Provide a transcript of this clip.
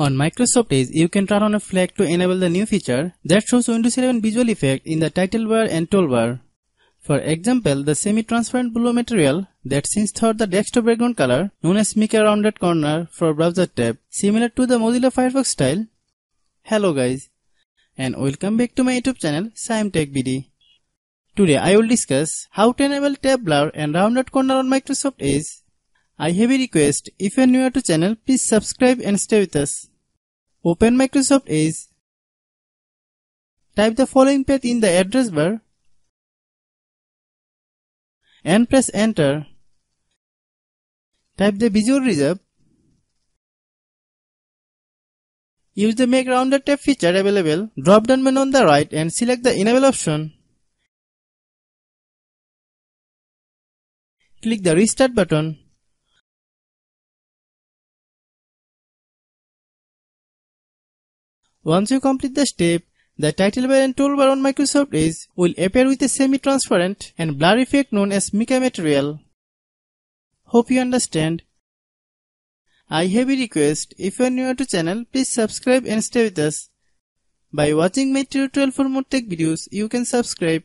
On Microsoft Edge, you can turn on a flag to enable the new feature that shows Windows 11 visual effect in the title bar and toolbar. For example, the semi-transparent blue material that scenes throughout the desktop background color, known as Mickey rounded corner for browser tab, similar to the Mozilla Firefox style. Hello guys, and welcome back to my YouTube channel Shaem Tech BD. Today I will discuss how to enable tab blur and rounded corner on Microsoft Edge. I have a request: if you are new to channel, please subscribe and stay with us. Open Microsoft Edge. Type the following path in the address bar and press enter. Type the visual reserve. Use the Make Rounded Tab feature available drop down menu on the right and select the Enable option. Click the Restart button. Once you complete the step, the title bar and toolbar on Microsoft Edge will appear with a semi-transparent and blur effect known as mica material. Hope you understand. I have a request: if you are new to channel, please subscribe and stay with us. By watching my tutorial for more tech videos, you can subscribe.